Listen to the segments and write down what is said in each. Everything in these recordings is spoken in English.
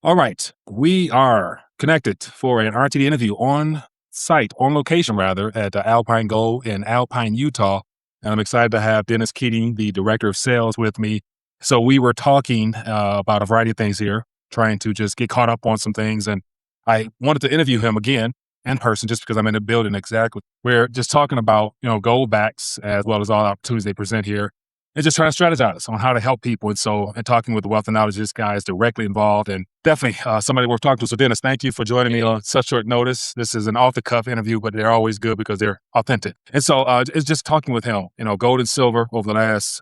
All right. We are connected for an RTD interview on site, on location rather, at Alpine Gold in Alpine, Utah. And I'm excited to have Dennis Keating, the director of sales, with me. So we were talking about a variety of things here, trying to just get caught up on some things. And I wanted to interview him again in person just because I'm in the building exactly. We're just talking about, Goldbacks as well as all the opportunities they present here and just trying to strategize on how to help people. And talking with the wealth and knowledge, this guy is directly involved and definitely somebody worth talking to. So, Dennis, thank you for joining me on such short notice. This is an off the cuff interview, but they're always good because they're authentic. And so, it's just talking with him, gold and silver over the last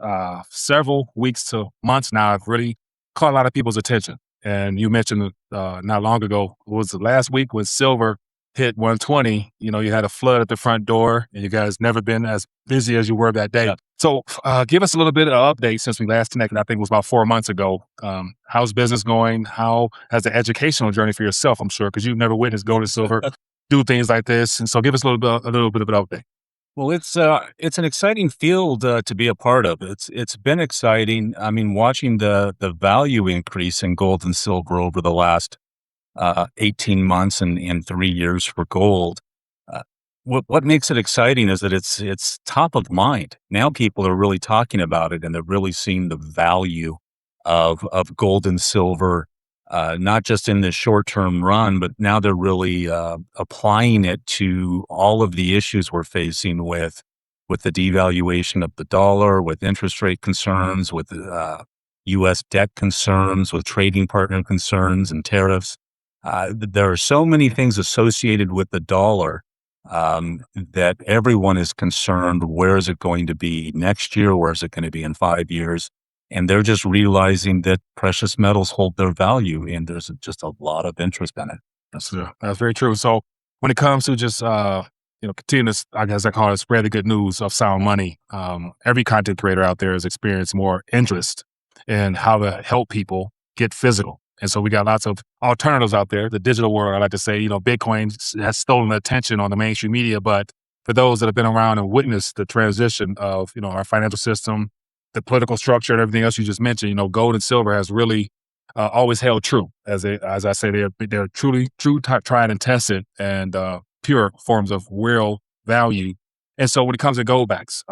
several weeks to months now. I've really caught a lot of people's attention. And you mentioned not long ago, it was last week when silver hit 120, you had a flood at the front door and you guys never been as busy as you were that day. Yeah. So give us a little bit of update since we last connected. I think it was about 4 months ago. How's business going? How has the educational journey for yourself, I'm sure, because you've never witnessed gold and silver do things like this. And so give us a little bit of an update. Well, it's an exciting field to be a part of. It's been exciting. I mean, watching the value increase in gold and silver over the last 18 months and 3 years for gold. What makes it exciting is that it's top of mind. Now people are really talking about it and they're really seeing the value of gold and silver, not just in the short-term run, but now they're really applying it to all of the issues we're facing with the devaluation of the dollar, with interest rate concerns, with U.S. debt concerns, with trading partner concerns and tariffs. There are so many things associated with the dollar that everyone is concerned, where is it going to be next year? Where is it going to be in 5 years? And they're just realizing that precious metals hold their value and there's just a lot of interest in it. That's very true. So when it comes to just, continue to, I guess I call it, spread the good news of sound money, every content creator out there has experienced more interest in how to help people get physical. And so we got lots of alternatives out there. The digital world, I like to say, Bitcoin has stolen the attention on the mainstream media. But for those that have been around and witnessed the transition of, our financial system, the political structure and everything else you just mentioned, gold and silver has really always held true. As I say, they're truly tried and tested and pure forms of real value. And so when it comes to goldbacks,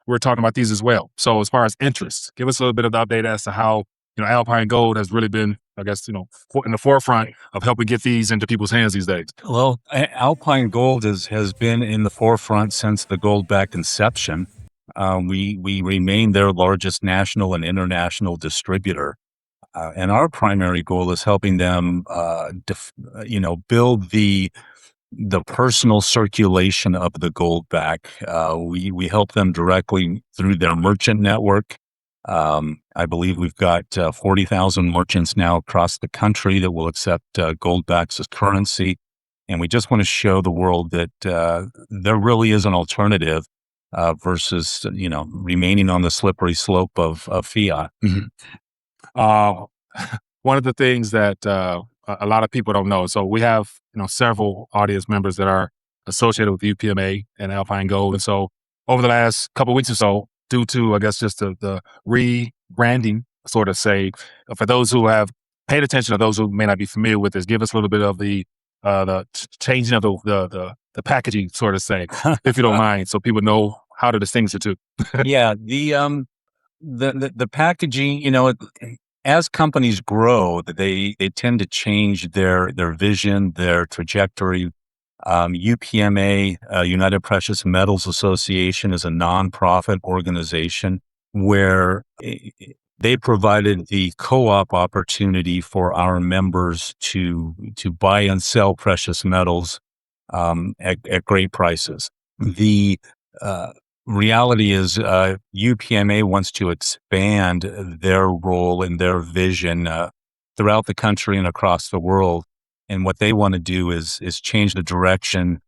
we're talking about these as well. So as far as interest, give us a little bit of the update as to how Alpine Gold has really been, I guess, in the forefront of helping get these into people's hands these days. Well, Alpine Gold has been in the forefront since the Goldback inception. We remain their largest national and international distributor. And our primary goal is helping them, build the personal circulation of the Goldback. We help them directly through their merchant network. I believe we've got 40,000 merchants now across the country that will accept Goldbacks as currency. And we just want to show the world that there really is an alternative versus, remaining on the slippery slope of fiat. Mm-hmm. One of the things that a lot of people don't know, so we have, several audience members that are associated with UPMA and Alpine Gold. And so over the last couple of weeks or so, due to, I guess, just the rebranding, sort of say, for those who have paid attention, or those who may not be familiar with this, give us a little bit of the changing of the packaging, sort of say, if you don't mind, so people know how to distinguish the two. Yeah, the packaging, as companies grow, they tend to change their vision, their trajectory. UPMA, United Precious Metals Association, is a nonprofit organization where they provided the co-op opportunity for our members to buy and sell precious metals at great prices. The reality is UPMA wants to expand their role and their vision throughout the country and across the world. And what they want to do is change the direction.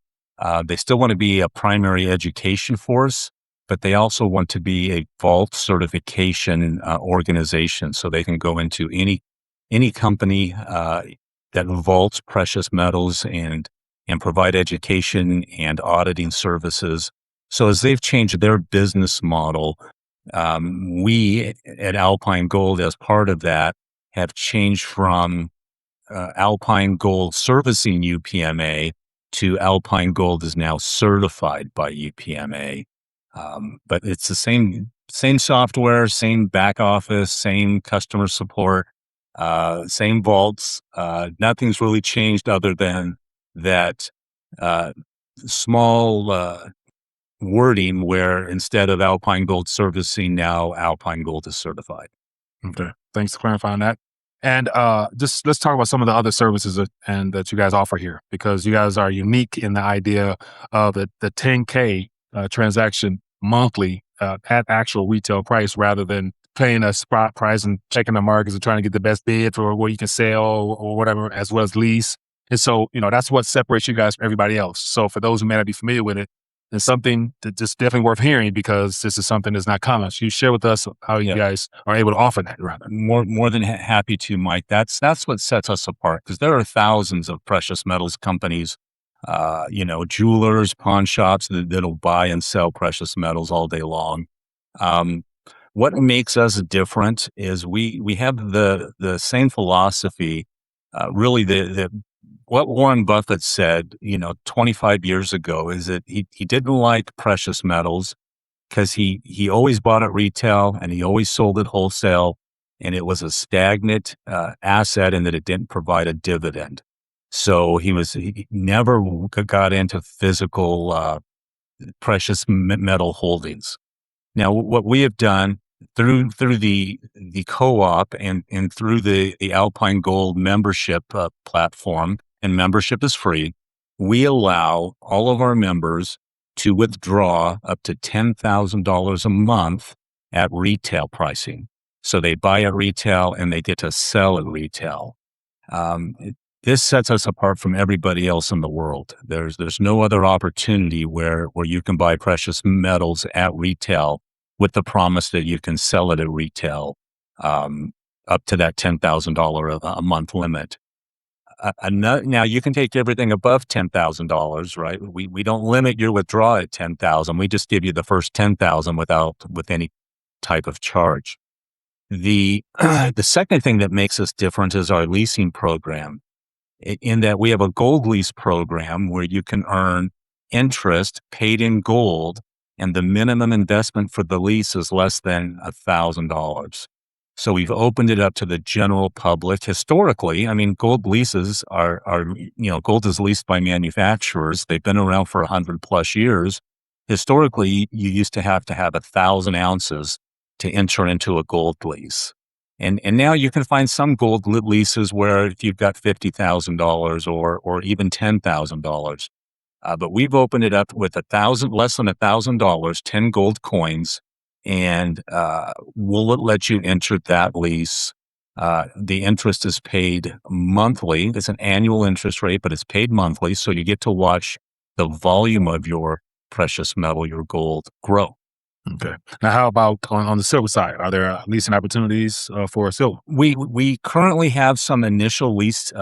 They still want to be a primary education force, but they also want to be a vault certification organization. So they can go into any company that vaults precious metals and provide education and auditing services. So as they've changed their business model, we at Alpine Gold, as part of that, have changed from Alpine Gold servicing UPMA to Alpine Gold is now certified by UPMA. But it's the same software, same back office, same customer support, same vaults. Nothing's really changed other than that small wording where instead of Alpine Gold servicing, now Alpine Gold is certified. Okay. Thanks for clarifying that. And just let's talk about some of the other services that you guys offer here, because you guys are unique in the idea of the 10K transaction monthly at actual retail price, rather than paying a spot price and checking the markets and trying to get the best bid for where you can sell or whatever, as well as lease. And so, that's what separates you guys from everybody else. So for those who may not be familiar with it, it's something that just definitely worth hearing, because this is something that's not common. So you share with us how you guys are able to offer that, rather. More than happy to, Mike. That's what sets us apart, because there are thousands of precious metals companies, jewelers, pawn shops that'll buy and sell precious metals all day long. What makes us different is we have the same philosophy. Really, what Warren Buffett said, 25 years ago, is that he didn't like precious metals because he always bought at retail and he always sold at wholesale, and it was a stagnant asset in that it didn't provide a dividend. So he never got into physical precious metal holdings. Now, what we have done through the co-op and through the Alpine Gold membership platform, and membership is free, we allow all of our members to withdraw up to $10,000 a month at retail pricing. So they buy at retail and they get to sell at retail. This sets us apart from everybody else in the world. There's no other opportunity where you can buy precious metals at retail with the promise that you can sell it at retail up to that $10,000 a month limit. Now you can take everything above $10,000, right? We don't limit your withdrawal at $10,000. We just give you the first $10,000 with any type of charge. The second thing that makes us different is our leasing program, in that we have a gold lease program where you can earn interest paid in gold, and the minimum investment for the lease is less than $1,000. So we've opened it up to the general public. Historically, gold leases are gold is leased by manufacturers. They've been around for 100 plus years. Historically, you used to have 1,000 ounces to enter into a gold lease. And now you can find some gold leases where if you've got $50,000 or even $10,000. But we've opened it up with less than $1,000, 10 gold coins, and we'll let you enter that lease. The interest is paid monthly. It's an annual interest rate, but it's paid monthly. So you get to watch the volume of your precious metal, your gold, grow. Okay. Now, how about on the silver side? Are there leasing opportunities for silver? We currently have some initial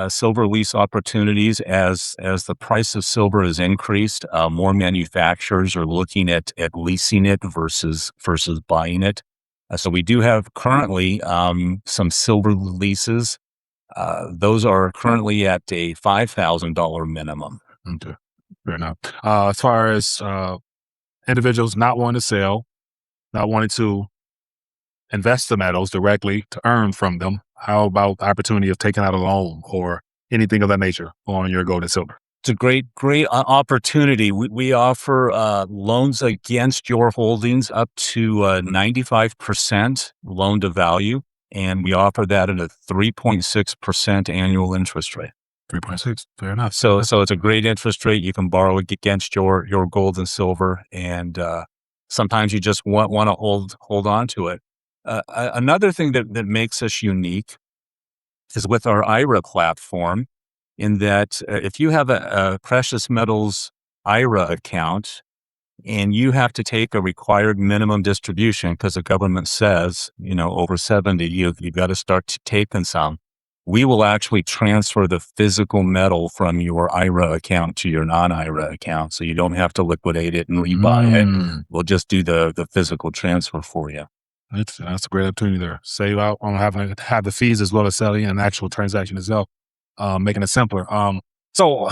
silver lease opportunities as the price of silver has increased. More manufacturers are looking at leasing it versus buying it. So we do have currently some silver leases. Those are currently at a $5,000 minimum. Okay, fair enough. As far as individuals not wanting to sell, not wanting to invest the metals directly to earn from them, how about the opportunity of taking out a loan or anything of that nature on your gold and silver? It's a great opportunity. We offer loans against your holdings up to 95% loan to value, and we offer that at a 3.6% annual interest rate. 3.6, fair enough. So it's a great interest rate. You can borrow against your gold and silver, and sometimes you just want to hold on to it. Another thing that makes us unique is with our IRA platform, in that if you have a precious metals IRA account and you have to take a required minimum distribution because the government says, over 70, you've got to start taking some, we will actually transfer the physical metal from your IRA account to your non-IRA account. So you don't have to liquidate it and rebuy it. We'll just do the physical transfer for you. That's a great opportunity there. Save out on having to have the fees as well as selling an actual transaction itself. making it simpler. So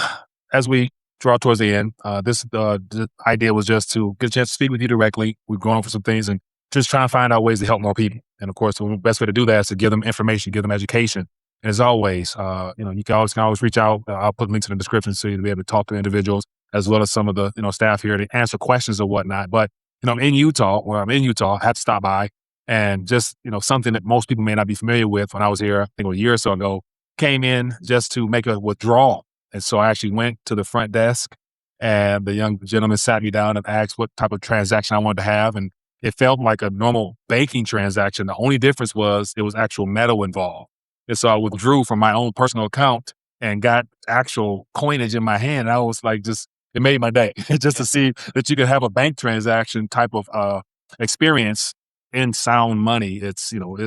as we draw towards the end, the idea was just to get a chance to speak with you directly. We've gone over some things and just trying to find out ways to help more people. And of course, the best way to do that is to give them information, give them education. And as always, you can always reach out. I'll put links in the description so you'll be able to talk to individuals as well as some of the staff here to answer questions or whatnot. But in Utah, where I'm in Utah, I had to stop by and just something that most people may not be familiar with. When I was here, I think a year or so ago, came in just to make a withdrawal, and so I actually went to the front desk, and the young gentleman sat me down and asked what type of transaction I wanted to have, and it felt like a normal banking transaction. The only difference was it was actual metal involved. And so I withdrew from my own personal account and got actual coinage in my hand. I was like, it made my day just to see that you could have a bank transaction type of experience in sound money. It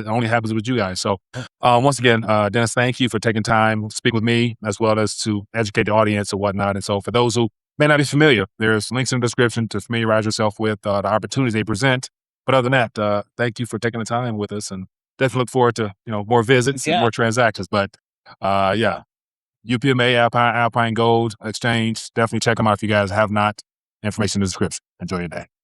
only happens with you guys. So once again, Dennis, thank you for taking time to speak with me as well as to educate the audience and whatnot. And so for those who may not be familiar, there's links in the description to familiarize yourself with the opportunities they present. But other than that, thank you for taking the time with us, and definitely look forward to more visits and more transactions. But yeah, UPMA, Alpine Gold Exchange, definitely check them out if you guys have not. Information in the description. Enjoy your day.